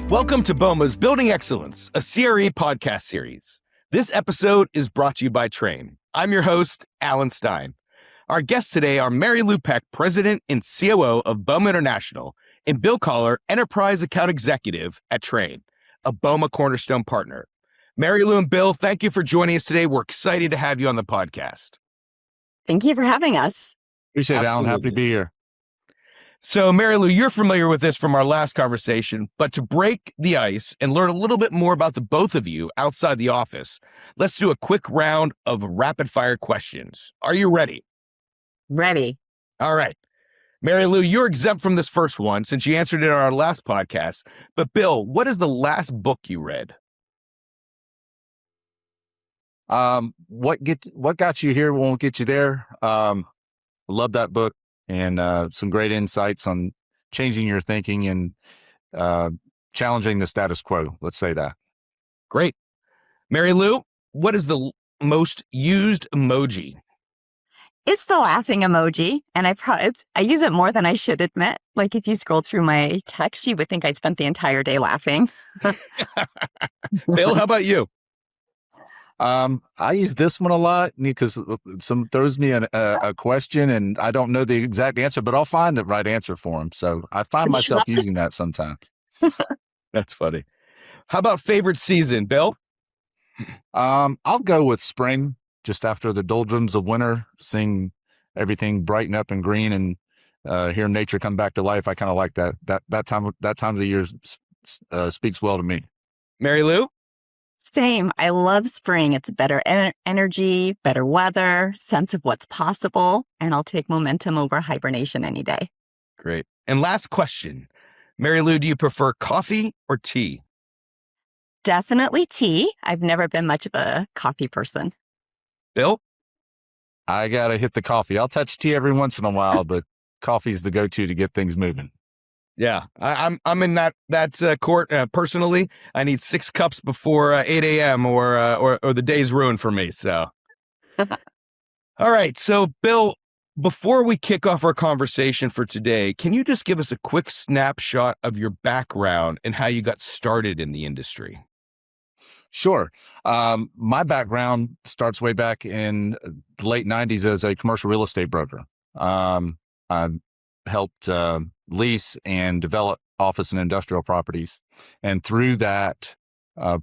Welcome to BOMA's Building Excellence, a CRE podcast series. This episode is brought to you by Trane. I'm your host, Alan Stein. Our guests today are Mary Lue Peck, President and COO of BOMA International, and Bill Collar, Enterprise Account Executive at Trane, a BOMA Cornerstone partner. Mary Lou and Bill, thank you for joining us today. We're excited to have you on the podcast. Thank you for having us. Appreciate it, Alan. Happy to be here. So, Mary Lou, you're familiar with this from our last conversation, but to break the ice and learn a little bit more about the both of you outside the office, let's do a quick round of rapid-fire questions. Are you ready? Ready. All right. Mary Lou, you're exempt from this first one since you answered it on our last podcast. But Bill, what is the last book you read? What got you here won't get you there. I love that book and some great insights on changing your thinking and challenging the status quo. Let's say that. Great. Mary Lou, what is the most used emoji? It's the laughing emoji, and I use it more than I should admit. Like if you scroll through my text, you would think I spent the entire day laughing. Bill, how about you? I use this one a lot because someone throws me a question and I don't know the exact answer, but I'll find the right answer for them. So I find myself using that sometimes. That's funny. How about favorite season, Bill? I'll go with spring, just after the doldrums of winter, seeing everything brighten up and green and hear nature come back to life. I kind of like that time of the year speaks well to me. Mary Lou? Same. I love spring. It's better energy, better weather, sense of what's possible, and I'll take momentum over hibernation any day. Great. And last question. Mary Lou, do you prefer coffee or tea? Definitely tea. I've never been much of a coffee person. Bill? I got to hit the coffee. I'll touch tea every once in a while, but coffee's the go-to to get things moving. Yeah, I'm in that court personally. I need 6 cups before 8 a.m. or the day's ruined for me. So, all right. So, Bill, before we kick off our conversation for today, can you just give us a quick snapshot of your background and how you got started in the industry? Sure. My background starts way back in the late 90s as a commercial real estate broker. I helped lease and develop office and industrial properties. And through that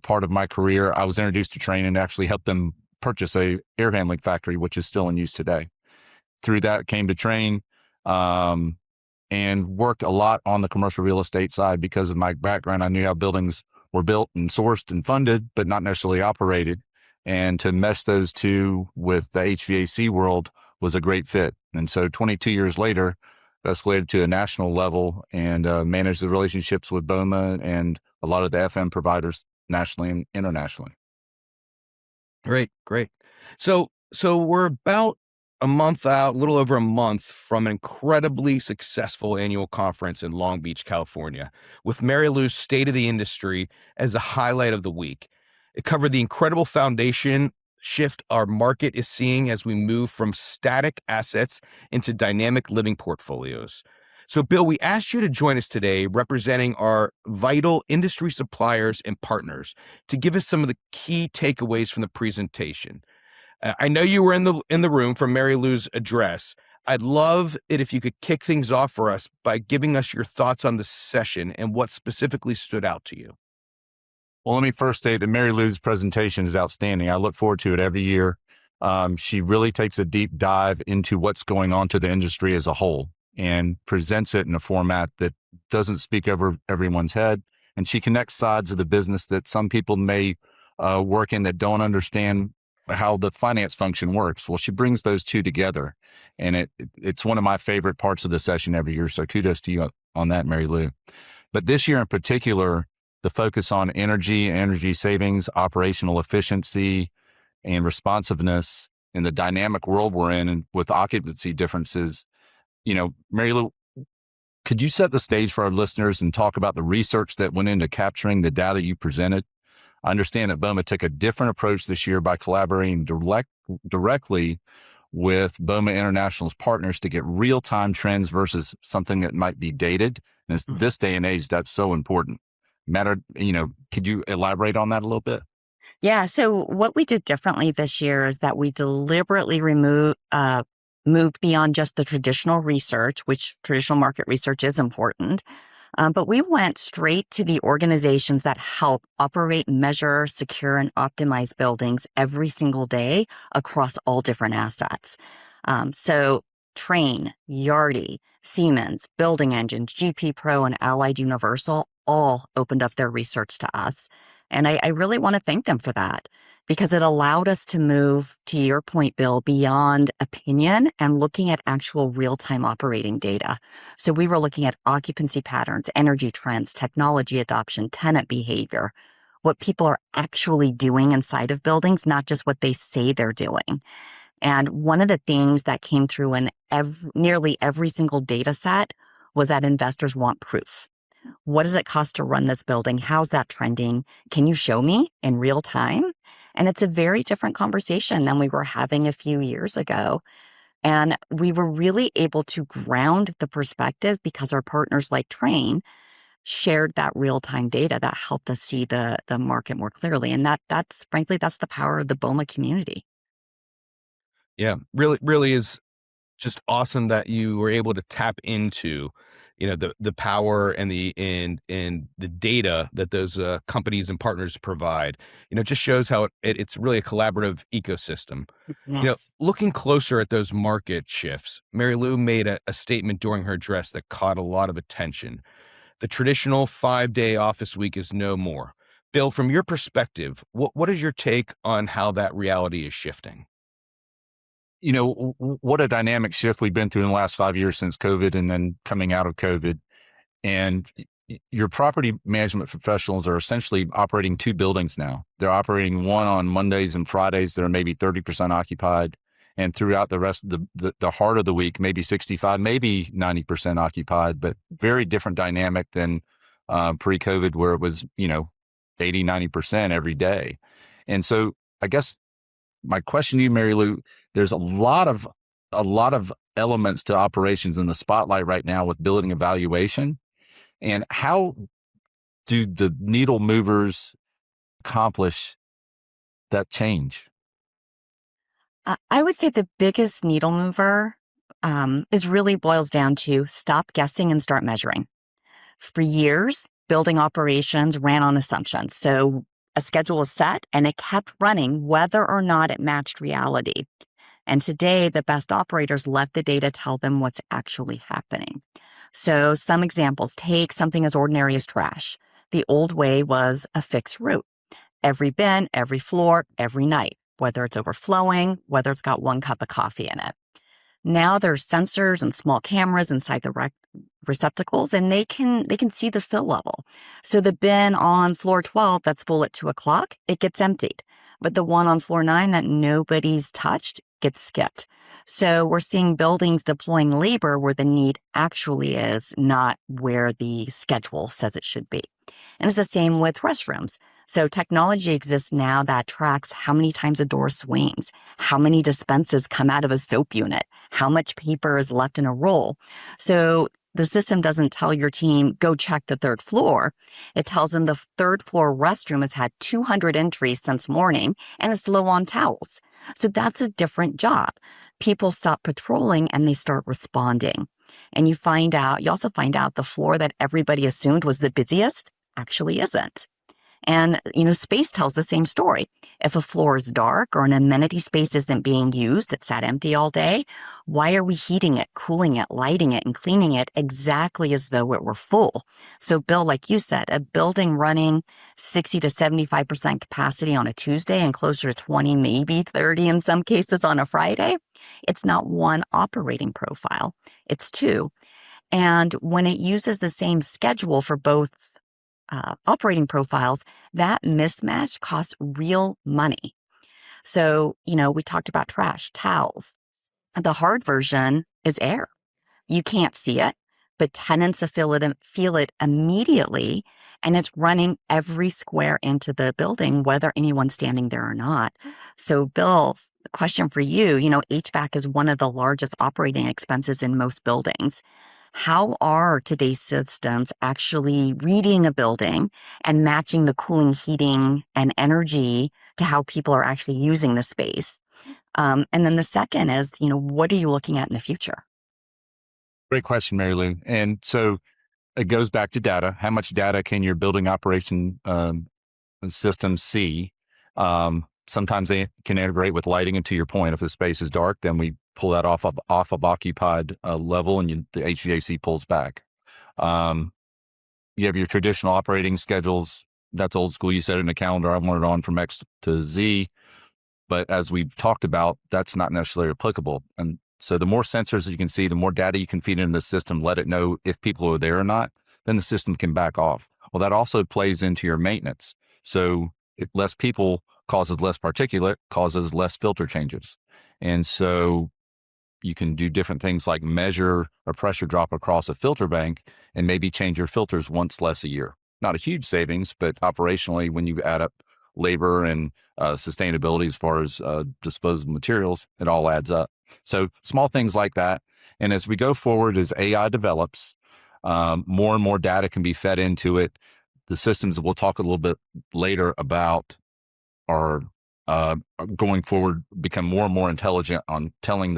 part of my career, I was introduced to Trane and actually helped them purchase a air handling factory, which is still in use today. Through that, came to Trane and worked a lot on the commercial real estate side because of my background. I knew how buildings were built and sourced and funded, but not necessarily operated. And to mesh those two with the HVAC world was a great fit. And so 22 years later, escalated to a national level and managed the relationships with BOMA and a lot of the FM providers nationally and internationally. Great. So we're about a month out, a little over a month from an incredibly successful annual conference in Long Beach, California, with Mary Lou's State of the Industry as a highlight of the week. It covered the incredible foundation shift our market is seeing as we move from static assets into dynamic living portfolios. So, Bill, we asked you to join us today representing our vital industry suppliers and partners to give us some of the key takeaways from the presentation. I know you were in the room for Mary Lou's address. I'd love it if you could kick things off for us by giving us your thoughts on the session and what specifically stood out to you. Well, let me first state that Mary Lou's presentation is outstanding. I look forward to it every year. She really takes a deep dive into what's going on to the industry as a whole and presents it in a format that doesn't speak over everyone's head. And she connects sides of the business that some people may work in that don't understand how the finance function works. Well, she brings those two together. And it's one of my favorite parts of the session every year. So kudos to you on that, Mary Lou. But this year in particular, the focus on energy savings, operational efficiency, and responsiveness in the dynamic world we're in and with occupancy differences. Mary Lou, could you set the stage for our listeners and talk about the research that went into capturing the data you presented? I understand that BOMA took a different approach this year by collaborating directly with BOMA International's partners to get real-time trends versus something that might be dated. And this day and age, that's so important. matter? Could you elaborate on that a little bit? Yeah. So what we did differently this year is that we deliberately moved beyond just the traditional research, which traditional market research is important. But we went straight to the organizations that help operate, measure, secure, and optimize buildings every single day across all different assets. So Trane, Yardi, Siemens, Building Engines, GP Pro, and Allied Universal all opened up their research to us. And I really want to thank them for that because it allowed us to move, to your point, Bill, beyond opinion and looking at actual real-time operating data. So we were looking at occupancy patterns, energy trends, technology adoption, tenant behavior, what people are actually doing inside of buildings, not just what they say they're doing. And one of the things that came through in nearly every single data set was that investors want proof. What does it cost to run this building? How's that trending? Can you show me in real time? And it's a very different conversation than we were having a few years ago. And we were really able to ground the perspective because our partners like Trane shared that real-time data that helped us see the market more clearly. And that's frankly, that's the power of the BOMA community. Yeah, really is just awesome that you were able to tap into, the power and the data that those companies and partners provide. It just shows how it's really a collaborative ecosystem. Yeah. Looking closer at those market shifts, Mary Lou made a statement during her address that caught a lot of attention. The traditional 5-day office week is no more. Bill, from your perspective, what is your take on how that reality is shifting? What a dynamic shift we've been through in the last 5 years since COVID and then coming out of COVID. And your property management professionals are essentially operating two buildings now. They're operating one on Mondays and Fridays that are maybe 30% occupied. And throughout the rest of the heart of the week, maybe 65, maybe 90% occupied, but very different dynamic than pre-COVID where it was, 80, 90% every day. And so I guess my question to you, Mary Lou, there's a lot of elements to operations in the spotlight right now with building evaluation. And how do the needle movers accomplish that change? I would say the biggest needle mover is really boils down to stop guessing and start measuring. For years, building operations ran on assumptions. So a schedule was set and it kept running whether or not it matched reality. And today, the best operators let the data tell them what's actually happening. So some examples, take something as ordinary as trash. The old way was a fixed route. Every bin, every floor, every night, whether it's overflowing, whether it's got one cup of coffee in it. Now there's sensors and small cameras inside the receptacles, and they can see the fill level. So the bin on floor 12 that's full at 2 o'clock, it gets emptied. But the one on floor 9 that nobody's touched gets skipped. So we're seeing buildings deploying labor where the need actually is, not where the schedule says it should be. And it's the same with restrooms. So technology exists now that tracks how many times a door swings, how many dispenses come out of a soap unit, how much paper is left in a roll. So the system doesn't tell your team, go check the third floor. It tells them the third floor restroom has had 200 entries since morning and it's low on towels. So that's a different job. People stop patrolling and they start responding. And you also find out the floor that everybody assumed was the busiest actually isn't. And, space tells the same story. If a floor is dark or an amenity space isn't being used, it's sat empty all day, why are we heating it, cooling it, lighting it, and cleaning it exactly as though it were full? So, Bill, like you said, a building running 60 to 75% capacity on a Tuesday and closer to 20, maybe 30 in some cases on a Friday, it's not one operating profile, it's two. And when it uses the same schedule for both operating profiles, that mismatch costs real money. So, we talked about trash, towels. The hard version is air. You can't see it, but tenants feel it immediately, and it's running every square into the building, whether anyone's standing there or not. So, Bill, a question for you, HVAC is one of the largest operating expenses in most buildings. How are today's systems actually reading a building and matching the cooling, heating, and energy to how people are actually using the space? And then the second is, what are you looking at in the future? Great question, Mary Lou. And so it goes back to data. How much data can your building operation systems see? Sometimes they can integrate with lighting. And to your point, if the space is dark, then we pull that off of occupied level, and the HVAC pulls back. You have your traditional operating schedules. That's old school. You set it in a calendar. I want it on from X to Z. But as we've talked about, that's not necessarily applicable. And so the more sensors you can see, the more data you can feed into the system, let it know if people are there or not, then the system can back off. Well, that also plays into your maintenance. So if less people causes less particulate, causes less filter changes. And so you can do different things like measure a pressure drop across a filter bank and maybe change your filters once less a year. Not a huge savings, but operationally, when you add up labor and sustainability as far as disposable materials, it all adds up. So small things like that. And as we go forward, as AI develops, more and more data can be fed into it. The systems that we'll talk a little bit later about are going forward, become more and more intelligent on telling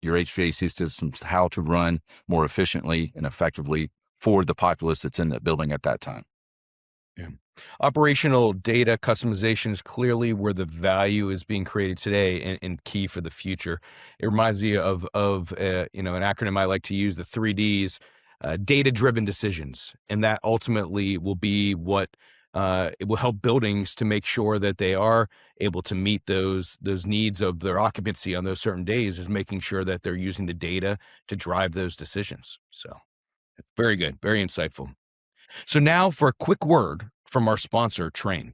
your HVAC systems how to run more efficiently and effectively for the populace that's in that building at that time. Yeah. Operational data customization is clearly where the value is being created today and key for the future. It reminds me of an acronym I like to use, the 3Ds, data-driven decisions, and that ultimately will be what it will help buildings to make sure that they are able to meet those needs of their occupancy on those certain days, is making sure that they're using the data to drive those decisions. So very good, very insightful. So now for a quick word from our sponsor, Trane.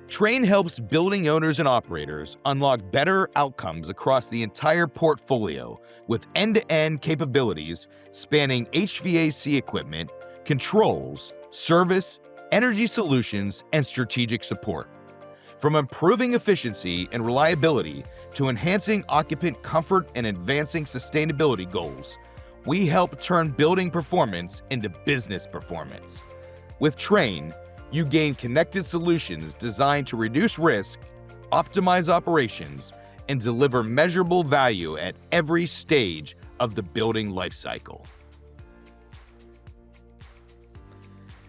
Trane helps building owners and operators unlock better outcomes across the entire portfolio with end-to-end capabilities spanning HVAC equipment, controls, service, energy solutions, and strategic support. From improving efficiency and reliability to enhancing occupant comfort and advancing sustainability goals, we help turn building performance into business performance. With Trane, you gain connected solutions designed to reduce risk, optimize operations, and deliver measurable value at every stage of the building lifecycle.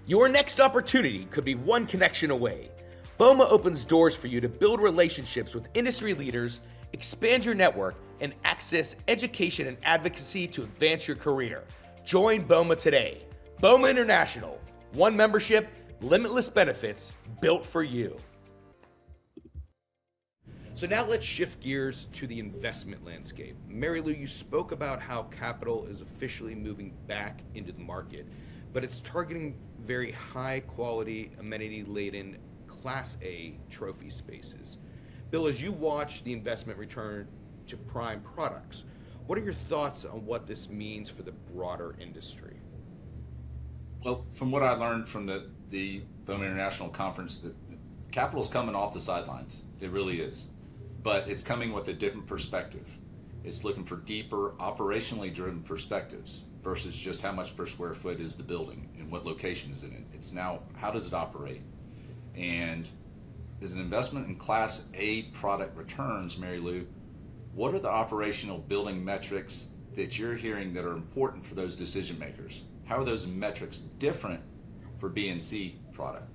Your next opportunity could be one connection away. BOMA opens doors for you to build relationships with industry leaders, expand your network, and access education and advocacy to advance your career. Join BOMA today. BOMA International. One membership, limitless benefits, built for you. So now let's shift gears to the investment landscape. Mary Lou, you spoke about how capital is officially moving back into the market, but it's targeting very high quality, amenity-laden Class A trophy spaces. Bill, as you watch the investment return to prime products, what are your thoughts on what this means for the broader industry? Well, from what I learned from the BOMA International Conference, that capital's coming off the sidelines. It really is. But it's coming with a different perspective. It's looking for deeper, operationally driven perspectives versus just how much per square foot is the building and what location is in it. It's now, how does it operate? And as an investment in Class A product returns, Mary Lou, what are the operational building metrics that you're hearing that are important for those decision makers? How are those metrics different for B and C product?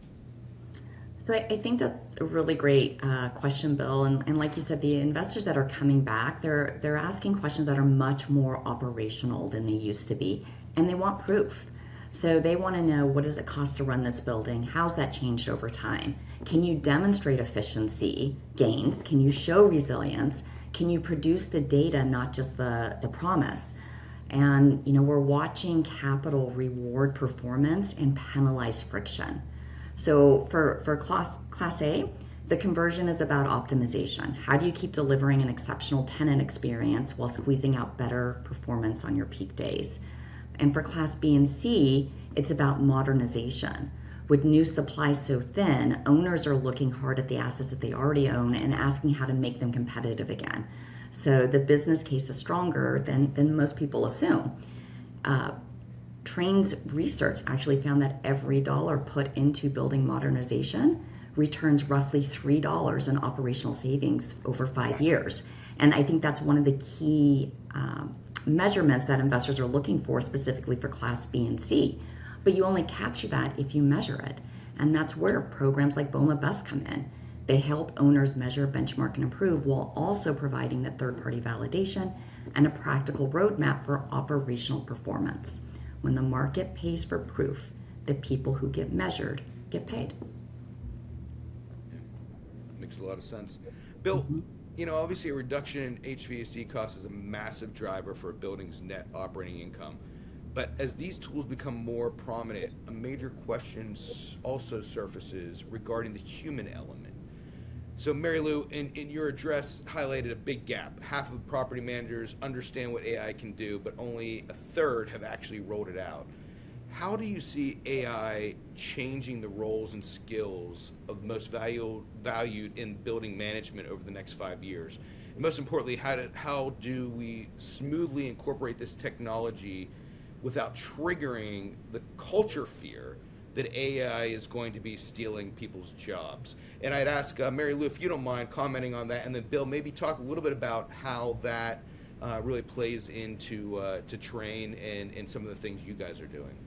So I think that's a really great question, Bill. And like you said, the investors that are coming back, they're asking questions that are much more operational than they used to be, and they want proof. So they want to know, what does it cost to run this building? How's that changed over time? Can you demonstrate efficiency gains? Can you show resilience? Can you produce the data, not just the promise? And we're watching capital reward performance and penalize friction. So for Class A, the conversion is about optimization. How do you keep delivering an exceptional tenant experience while squeezing out better performance on your peak days? And for Class B and C, it's about modernization. With new supply so thin, owners are looking hard at the assets that they already own and asking how to make them competitive again. So the business case is stronger than most people assume. Trane's research actually found that every dollar put into building modernization returns roughly $3 in operational savings over 5 years. And I think that's one of the key measurements that investors are looking for, specifically for Class B and C. But you only capture that if you measure it. And that's where programs like BOMA Best come in. They help owners measure, benchmark, and improve while also providing the third-party validation and a practical roadmap for operational performance. When the market pays for proof, the people who get measured get paid. Makes a lot of sense. Bill, obviously a reduction in HVAC costs is a massive driver for a building's net operating income. But as these tools become more prominent, a major question also surfaces regarding the human element. So Mary Lou, in your address, highlighted a big gap. Half of property managers understand what AI can do, but only a third have actually rolled it out. How do you see AI changing the roles and skills of most valued in building management over the next 5 years? And most importantly, how do we smoothly incorporate this technology without triggering the culture fear that AI is going to be stealing people's jobs? And I'd ask Mary Lou, if you don't mind commenting on that, and then Bill, maybe talk a little bit about how that really plays into to Trane and some of the things you guys are doing.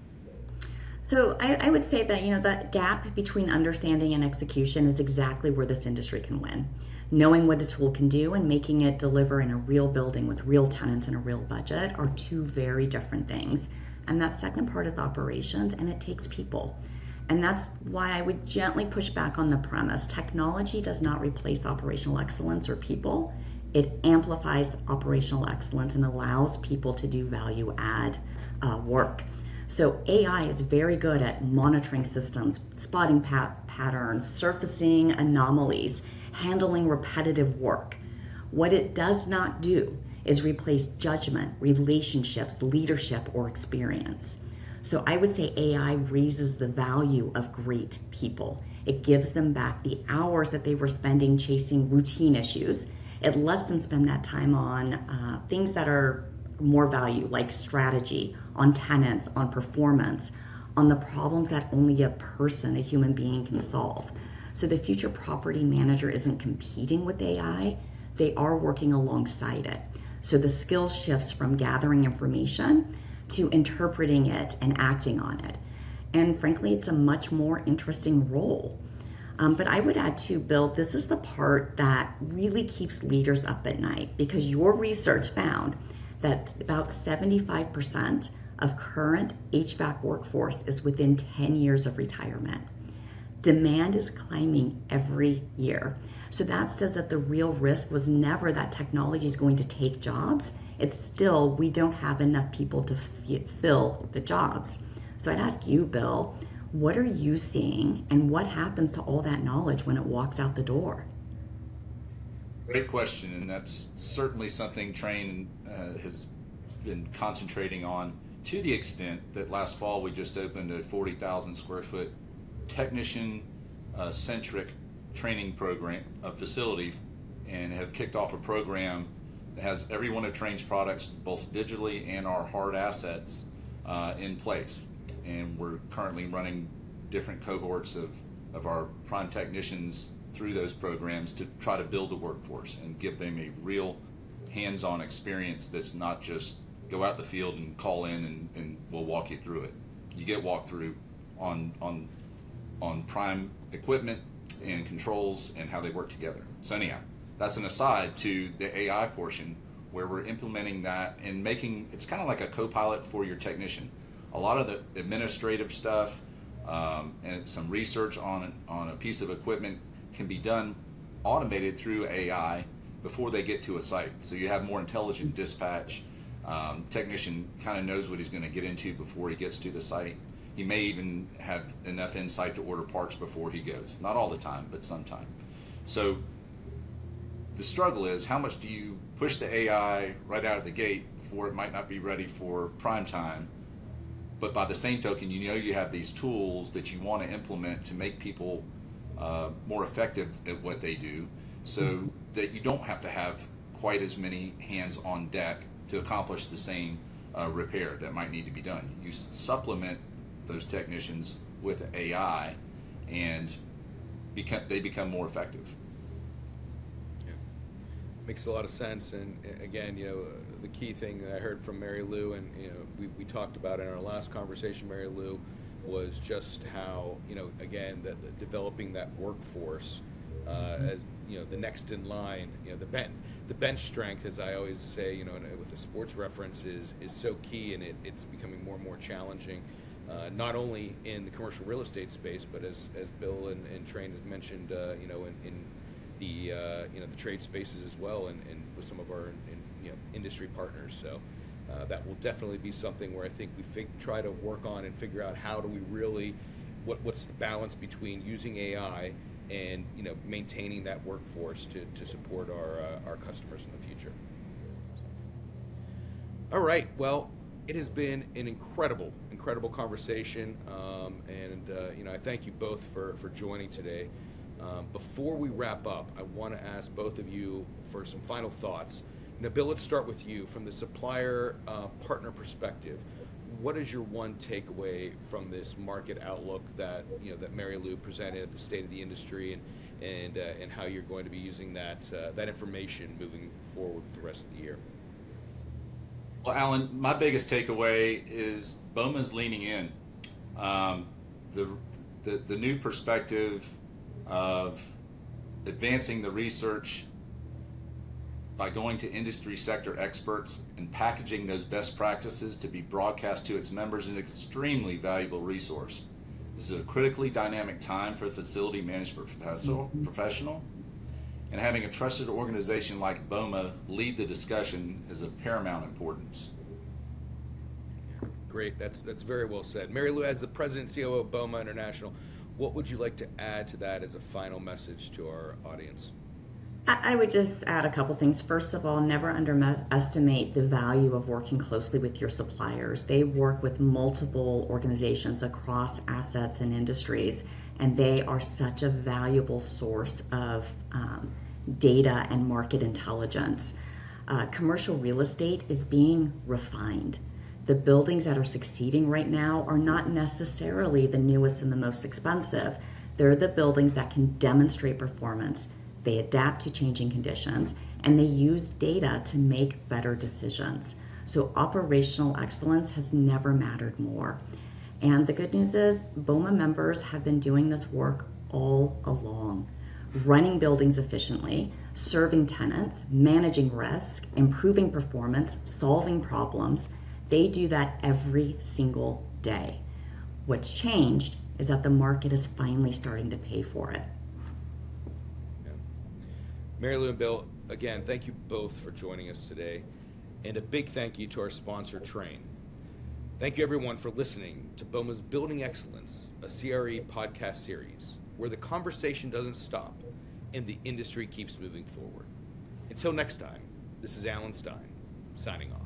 So I would say that, that gap between understanding and execution is exactly where this industry can win. Knowing what a tool can do and making it deliver in a real building with real tenants and a real budget are two very different things. And that second part is operations, and it takes people. And that's why I would gently push back on the premise. Technology does not replace operational excellence or people. It amplifies operational excellence and allows people to do value add work. So AI is very good at monitoring systems, spotting patterns, surfacing anomalies, handling repetitive work. What it does not do is replace judgment, relationships, leadership, or experience. So I would say AI raises the value of great people. It gives them back the hours that they were spending chasing routine issues. It lets them spend that time on things that are more value, like strategy, on tenants, on performance, on the problems that only a person, a human being, can solve. So the future property manager isn't competing with AI, they are working alongside it. So the skill shifts from gathering information to interpreting it and acting on it. And frankly, it's a much more interesting role. But I would add too, Bill, this is the part that really keeps leaders up at night, because your research found that about 75% of current HVAC workforce is within 10 years of retirement. Demand is climbing every year. So that says that the real risk was never that technology is going to take jobs. It's still, we don't have enough people to fill the jobs. So I'd ask you, Bill, what are you seeing, and what happens to all that knowledge when it walks out the door? Great question, and that's certainly something Trane has been concentrating on, to the extent that last fall we just opened a 40,000 square foot technician centric training program, a facility, and have kicked off a program that has every one of Trane's products, both digitally and our hard assets, in place. And we're currently running different cohorts of our prime technicians through those programs to try to build the workforce and give them a real hands-on experience that's not just go out the field and call in and we'll walk you through it. You get walkthrough on prime equipment and controls and how they work together. So anyhow, that's an aside to the AI portion where we're implementing that and making, it's kind of like a co-pilot for your technician. A lot of the administrative stuff and some research on a piece of equipment can be done automated through AI before they get to a site. So you have more intelligent dispatch. Technician kind of knows what he's going to get into before he gets to the site. He may even have enough insight to order parts before he goes. Not all the time, but sometime. So the struggle is, how much do you push the AI right out of the gate before it might not be ready for prime time But by the same token, you have these tools that you want to implement to make people more effective at what they do, so that you don't have to have quite as many hands on deck to accomplish the same repair that might need to be done. You supplement those technicians with AI, and they become more effective. Yeah. Makes a lot of sense. And again, the key thing that I heard from Mary Lou, and we talked about in our last conversation, Mary Lou, was just how again the developing that workforce as the next in line. The bench strength, as I always say, with a sports reference, is so key, and it's becoming more and more challenging. Not only in the commercial real estate space, but as Bill and Trane has mentioned, in the the trade spaces as well, and with some of our industry partners. So that will definitely be something where I think we try to work on and figure out how do we really, what's the balance between using AI and maintaining that workforce to support our customers in the future. All right, well, it has been an incredible conversation, and I thank you both for joining today. Before we wrap up, I want to ask both of you for some final thoughts. Bill, let's start with you. From the supplier partner perspective, what is your one takeaway from this market outlook that that Mary Lou presented at the State of the Industry, and how you're going to be using that information moving forward with the rest of the year? Well, Alan, my biggest takeaway is BOMA's leaning in. The new perspective of advancing the research by going to industry sector experts and packaging those best practices to be broadcast to its members is an extremely valuable resource. This is a critically dynamic time for a facility management professional, and having a trusted organization like BOMA lead the discussion is of paramount importance. Great, that's very well said. Mary Lou, as the President and COO of BOMA International, what would you like to add to that as a final message to our audience? I would just add a couple things. First of all, never underestimate the value of working closely with your suppliers. They work with multiple organizations across assets and industries, and they are such a valuable source of data and market intelligence. Commercial real estate is being refined. The buildings that are succeeding right now are not necessarily the newest and the most expensive. They're the buildings that can demonstrate performance. They adapt to changing conditions, and they use data to make better decisions. So operational excellence has never mattered more. And the good news is BOMA members have been doing this work all along, running buildings efficiently, serving tenants, managing risk, improving performance, solving problems. They do that every single day. What's changed is that the market is finally starting to pay for it. Mary Lou and Bill, again, thank you both for joining us today, and a big thank you to our sponsor, Trane. Thank you, everyone, for listening to BOMA's Building Excellence, a CRE podcast series, where the conversation doesn't stop and the industry keeps moving forward. Until next time, this is Alan Stein, signing off.